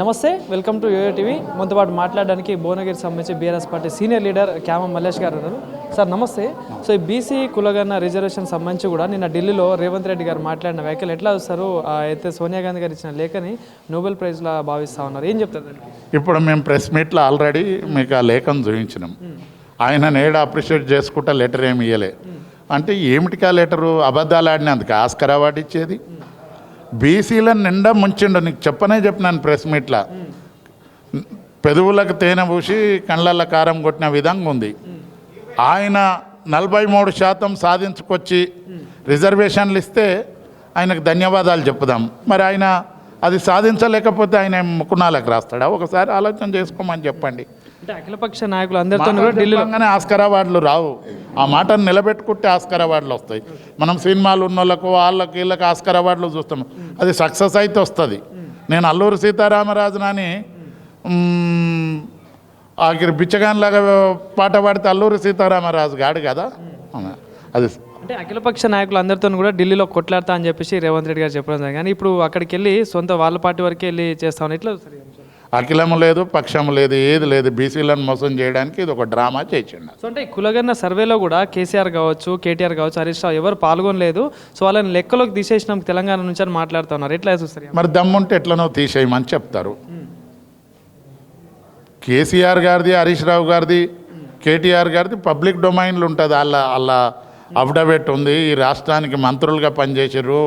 నమస్తే, welcome to yo-yo TV. మనతో పాటు మాట్లాడడానికి భువనగిరికి సంబంధించి BRS party senior leader Kyama Mallesh గారు ఉన్నారు. సార్ నమస్తే. సో ఈ బీసీ కులగన్న రిజర్వేషన్ సంబంధించి కూడా నిన్న ఢిల్లీలో రేవంత్ రెడ్డి గారు మాట్లాడిన వ్యాఖ్యలు ఎట్లా చూస్తారు? అయితే సోనియా గాంధీ గారు ఇచ్చిన లేఖని నోబెల్ ప్రైజ్లా భావిస్తూ ఉన్నారు, ఏం చెప్తారు? ఇప్పుడు మేము ప్రెస్ మీట్లో ఆల్రెడీ మీకు ఆ లేఖను చూపించినాం. ఆయన నేడు అప్రిషియేట్ చేసుకుంటా లెటర్ ఏమి ఇవ్వలే అంటే ఏమిటికా లెటరు? అబద్ధాలు ఆడినందుకు ఆస్కర్ అవార్డు ఇచ్చేది. బీసీలను నిండా ముంచిండు. నీకు చెప్పినాను ప్రెస్ మీట్లో. పెదవులకు తేనె పూసి కళ్ళల్లో కారం కొట్టిన విధంగా ఉంది. ఆయన 43% సాధించుకొచ్చి రిజర్వేషన్లు ఇస్తే ఆయనకు ధన్యవాదాలు చెప్పుదాం. మరి ఆయన అది సాధించలేకపోతే ఆయన ముకునాలకు రాస్తాడా? ఒకసారి ఆలోచన చేసుకోమని చెప్పండి. అంటే అఖిలపక్ష నాయకులు అందరితో ఢిల్లీలోనే ఆస్కర్ అవార్డులు రావు. ఆ మాటను నిలబెట్టుకుంటే ఆస్కర్ అవార్డులు వస్తాయి. మనం సినిమాలు ఉన్న వాళ్ళకు వాళ్ళకి వీళ్ళకి ఆస్కర్ అవార్డులు చూస్తాం. అది సక్సెస్ అయితే వస్తుంది. నేను అల్లూరి సీతారామరాజునని ఆఖరి బిచ్చగాన్లాగా పాట పాడితే అల్లూరి సీతారామరాజు గాడు కదా. అది అంటే అఖిలపక్ష నాయకులు అందరితో కూడా ఢిల్లీలో కొట్లాడతా అని చెప్పేసి రేవంత్ రెడ్డి గారు చెప్పడం జరిగింది. కానీ ఇప్పుడు అక్కడికి వెళ్ళి సొంత వాళ్ళ పార్టీ వరకే వెళ్ళి చేస్తామని ఇట్లా అఖిలము లేదు, పక్షము లేదు, ఏది లేదు. బీసీలను మోసం చేయడానికి ఇది ఒక డ్రామా చేసిండు. సో అంటే కులగన్న సర్వేలో కూడా కేసీఆర్ కావచ్చు, కేటీఆర్ కావచ్చు, హరీష్ రావు ఎవరు పాల్గొనలేదు. సో వాళ్ళని లెక్కలోకి తీసేసినాం తెలంగాణ నుంచి అని మాట్లాడుతున్నారు. ఎట్లా చూస్తారు? మరి దమ్ముంటే ఎట్లనో తీసేయమని చెప్తారు. కేసీఆర్ గారిది, హరీష్ రావు గారిది, కేటీఆర్ గారిది పబ్లిక్ డొమైన్లు ఉంటుంది. వాళ్ళ అఫిడవిట్ ఉంది. ఈ రాష్ట్రానికి మంత్రులుగా పనిచేసారు,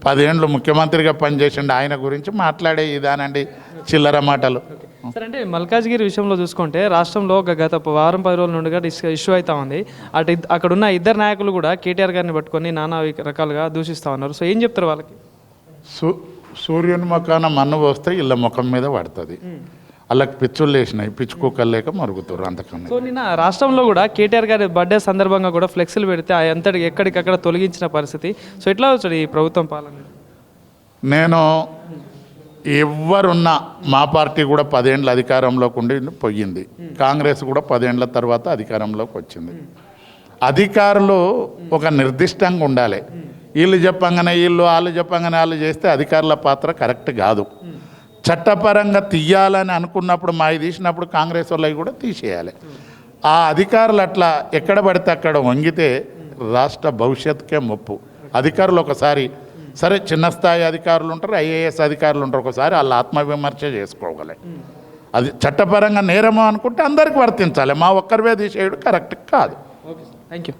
10 ఏళ్ళు ముఖ్యమంత్రిగా పనిచేసిండు. ఆయన గురించి మాట్లాడే ఇదానండి చిల్లర మాటలు. సరే, అంటే మల్కాజ్గిరి విషయంలో చూసుకుంటే రాష్ట్రంలో గత వారం 10 రోజుల నుండి కూడా ఇష్యూ అవుతా ఉంది. అక్కడున్న ఇద్దరు నాయకులు కూడా కేటీఆర్ గారిని పట్టుకొని నానా రకాలుగా దూషిస్తూ ఉన్నారు. సో ఏం చెప్తారు వాళ్ళకి? సూర్యుని ముఖాన మన్ను పోస్తే ఇళ్ళ ముఖం మీద పడుతుంది. వాళ్ళకి పిచ్చులు వేసినాయి, పిచ్చి కుక్కలు లేక మరుగుతారు అంతకన్నా. సో నిన్న రాష్ట్రంలో కూడా కేటీఆర్ గారి బర్త్డే సందర్భంగా కూడా ఫ్లెక్సీలు పెడితే అంతటి ఎక్కడికక్కడ తొలగించిన పరిస్థితి. సో ఎట్లా వచ్చాడు ఈ ప్రభుత్వం పాలన? నేను ఎవరున్నా మా పార్టీ కూడా 10 ఏళ్ళ అధికారంలోకి ఉండి పోయింది. కాంగ్రెస్ కూడా 10 ఏళ్ళ తర్వాత అధికారంలోకి వచ్చింది. అధికారులు ఒక నిర్దిష్టంగా ఉండాలి. వీళ్ళు చెప్పంగానే వీళ్ళు, వాళ్ళు చెప్పంగానే వాళ్ళు చేస్తే అధికారుల పాత్ర కరెక్ట్ కాదు. చట్టపరంగా తీయాలని అనుకున్నప్పుడు మావి తీసినప్పుడు కాంగ్రెస్ వాళ్ళవి కూడా తీసేయాలి. ఆ అధికారులు అట్లా ఎక్కడ పడితే అక్కడ వంగితే రాష్ట్ర భవిష్యత్తుకే ముప్పు. అధికారులు ఒకసారి సరే, చిన్న స్థాయి అధికారులు ఉంటారు, ఐఏఎస్ అధికారులు ఉంటారు, ఒకసారి వాళ్ళ ఆత్మవిమర్శ చేసుకోగలరు. అది చట్టపరంగా నేరము అనుకుంటే అందరికి వర్తించాలి. మా ఒక్కరివే తీసేయడం కరెక్ట్ కాదు. Thank you.